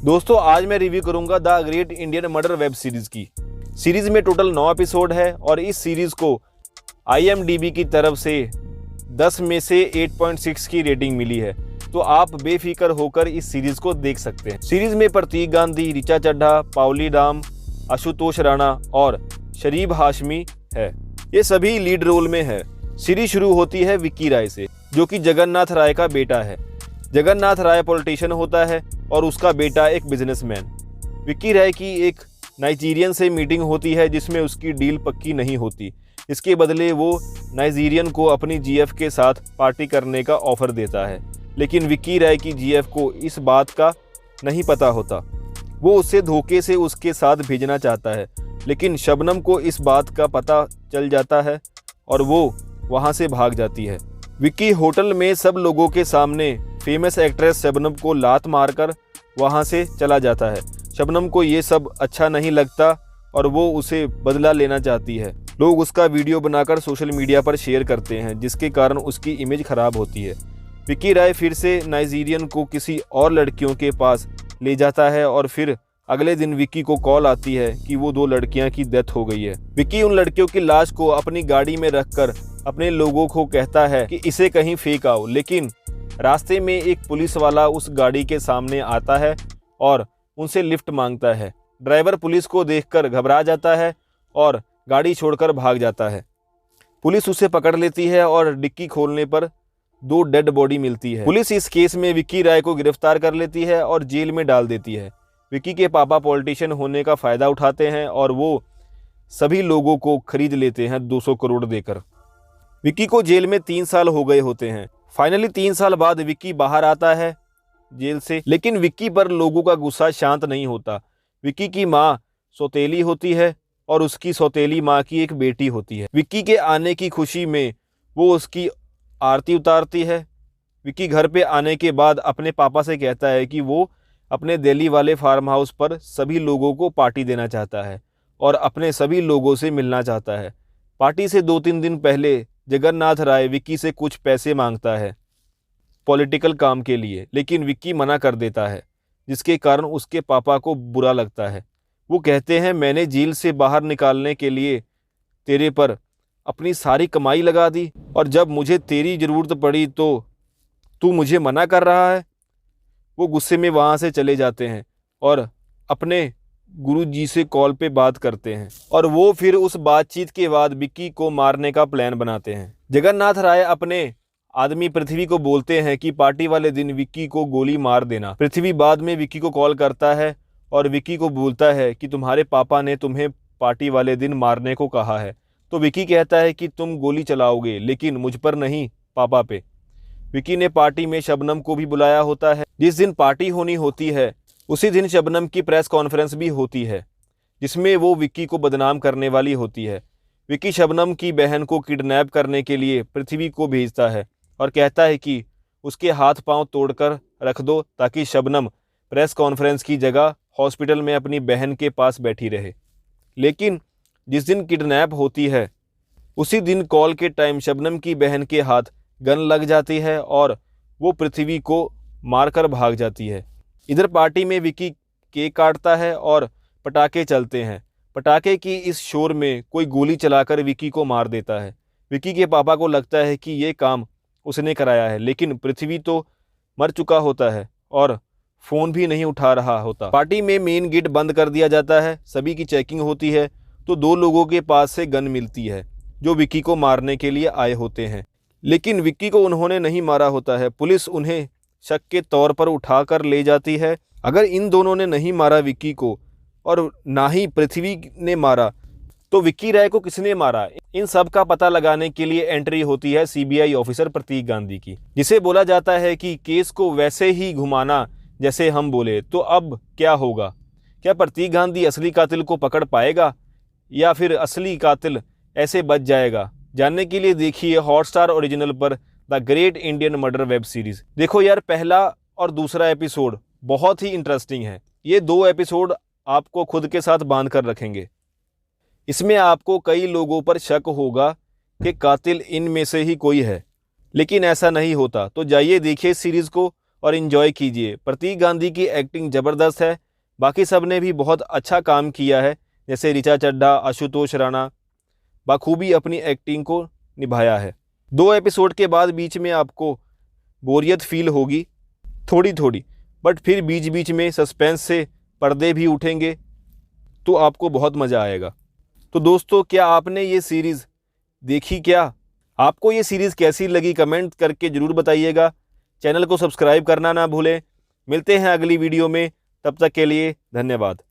दोस्तों आज मैं रिव्यू करूंगा the great Indian murder web series की। सीरीज में टोटल 9 एपिसोड है और इस सीरीज को IMDb की तरफ से 10 में से 8.6 की रेटिंग मिली है, तो आप बेफिक्र होकर इस सीरीज को देख सकते हैं। सीरीज में प्रतीक गांधी, ऋचा चड्ढा, पाउली डाम, आशुतोष राणा और शरीफ हाशमी है। ये सभी लीड रोल में है। सीरीज शुरू होती है विक्की राय से, जो कि जगन्नाथ राय का बेटा है। जगन्नाथ राय पॉलिटिशियन होता है और उसका बेटा एक बिजनेसमैन। विक्की राय की एक नाइजीरियन से मीटिंग होती है जिसमें उसकी डील पक्की नहीं होती। इसके बदले वो नाइजीरियन को अपनी GF के साथ पार्टी करने का ऑफर देता है, लेकिन विक्की राय की GF को इस बात का नहीं पता होता। वो उसे धोखे से उसके साथ भेजना चाहता है, लेकिन शबनम को इस बात का पता चल जाता है और वो वहाँ से भाग जाती है। विक्की होटल में सब लोगों के सामने फेमस एक्ट्रेस शबनम को लात मारकर वहाँ से चला जाता है। शबनम को ये सब अच्छा नहीं लगता और वो उसे बदला लेना चाहती है। लोग उसका वीडियो बनाकर सोशल मीडिया पर शेयर करते हैं, जिसके कारण उसकी इमेज खराब होती है। विक्की राय फिर से नाइजीरियन को किसी और लड़कियों के पास ले जाता है और फिर अगले दिन विक्की को कॉल आती है कि वो 2 लड़कियां की डेथ हो गई है। विक्की उन लड़कियों की लाश को अपनी गाड़ी में रखकर अपने लोगों को कहता है कि इसे कहीं फेंक आओ, लेकिन रास्ते में एक पुलिस वाला उस गाड़ी के सामने आता है और उनसे लिफ्ट मांगता है। ड्राइवर पुलिस को देखकर घबरा जाता है और गाड़ी छोड़कर भाग जाता है। पुलिस उसे पकड़ लेती है और डिक्की खोलने पर 2 डेड बॉडी मिलती है। पुलिस इस केस में विक्की राय को गिरफ्तार कर लेती है और जेल में डाल देती है। विक्की के पापा पॉलिटिशियन होने का फायदा उठाते हैं और वो सभी लोगों को खरीद लेते हैं 200 करोड़ देकर। विक्की को जेल में 3 साल हो गए होते हैं। फाइनली 3 साल बाद विक्की बाहर आता है जेल से, लेकिन विक्की पर लोगों का गुस्सा शांत नहीं होता। विक्की की माँ सौतेली होती है और उसकी सौतेली माँ की एक बेटी होती है। विक्की के आने की खुशी में वो उसकी आरती उतारती है। विक्की घर पे आने के बाद अपने पापा से कहता है कि वो अपने दिल्ली वाले फार्म हाउस पर सभी लोगों को पार्टी देना चाहता है और अपने सभी लोगों से मिलना चाहता है। पार्टी से 2-3 दिन पहले जगन्नाथ राय विक्की से कुछ पैसे मांगता है पॉलिटिकल काम के लिए, लेकिन विक्की मना कर देता है, जिसके कारण उसके पापा को बुरा लगता है। वो कहते हैं मैंने जेल से बाहर निकालने के लिए तेरे पर अपनी सारी कमाई लगा दी और जब मुझे तेरी ज़रूरत पड़ी तो तू मुझे मना कर रहा है। वो गुस्से में वहाँ से चले जाते हैं और अपने गुरुजी से कॉल पे बात करते हैं और वो फिर उस बातचीत के बाद विक्की को मारने का प्लान बनाते हैं। जगन्नाथ राय अपने आदमी पृथ्वी को बोलते हैं कि पार्टी वाले दिन विक्की को गोली मार देना। पृथ्वी बाद में विक्की को कॉल करता है और विक्की को बोलता है कि तुम्हारे पापा ने तुम्हें पार्टी वाले दिन मारने को कहा है। तो विक्की कहता है कि तुम गोली चलाओगे, लेकिन मुझ पर नहीं, पापा पे। विक्की ने पार्टी में शबनम को भी बुलाया होता है। जिस दिन पार्टी होनी होती है उसी दिन शबनम की प्रेस कॉन्फ्रेंस भी होती है, जिसमें वो विक्की को बदनाम करने वाली होती है। विक्की शबनम की बहन को किडनैप करने के लिए पृथ्वी को भेजता है और कहता है कि उसके हाथ पांव तोड़कर रख दो ताकि शबनम प्रेस कॉन्फ्रेंस की जगह हॉस्पिटल में अपनी बहन के पास बैठी रहे। लेकिन जिस दिन किडनैप होती है उसी दिन कॉल के टाइम शबनम की बहन के हाथ गन लग जाती है और वो पृथ्वी को मारकर भाग जाती है। इधर पार्टी में विक्की केक काटता है और पटाखे चलते हैं। पटाखे की इस शोर में कोई गोली चलाकर विक्की को मार देता है। विक्की के पापा को लगता है कि ये काम उसने कराया है, लेकिन पृथ्वी तो मर चुका होता है और फ़ोन भी नहीं उठा रहा होता। पार्टी में मेन गेट बंद कर दिया जाता है। सभी की चेकिंग होती है तो 2 लोगों के पास से गन मिलती है जो विक्की को मारने के लिए आए होते हैं, लेकिन विक्की को उन्होंने नहीं मारा होता है। पुलिस उन्हें शक के तौर पर उठाकर ले जाती है। अगर इन दोनों ने नहीं मारा विक्की को और ना ही पृथ्वी ने मारा तो विक्की राय को किसने मारा, इन सब का पता लगाने के लिए एंट्री होती है CBI ऑफिसर प्रतीक गांधी की, जिसे बोला जाता है कि केस को वैसे ही घुमाना जैसे हम बोले। तो अब क्या होगा? क्या प्रतीक गांधी असली कातिल को पकड़ पाएगा या फिर असली कातिल ऐसे बच जाएगा? जानने के लिए देखिए हॉटस्टार ओरिजिनल पर the great Indian murder web series. देखो यार, पहला और दूसरा एपिसोड बहुत ही इंटरेस्टिंग है। ये 2 एपिसोड आपको खुद के साथ बांध कर रखेंगे। इसमें आपको कई लोगों पर शक होगा कि कातिल इनमें से ही कोई है, लेकिन ऐसा नहीं होता। तो जाइए देखिए सीरीज को और इन्जॉय कीजिए। प्रतीक गांधी की एक्टिंग ज़बरदस्त है, बाकी सब ने भी बहुत अच्छा काम किया है, जैसे ऋचा चड्ढा, आशुतोष राणा बखूबी अपनी एक्टिंग को निभाया है। 2 एपिसोड के बाद बीच में आपको बोरियत फील होगी थोड़ी थोड़ी, बट फिर बीच बीच में सस्पेंस से पर्दे भी उठेंगे तो आपको बहुत मज़ा आएगा। तो दोस्तों, क्या आपने ये सीरीज़ देखी क्या? आपको ये सीरीज़ कैसी लगी कमेंट करके ज़रूर बताइएगा। चैनल को सब्सक्राइब करना ना भूलें। मिलते हैं अगली वीडियो में, तब तक के लिए धन्यवाद।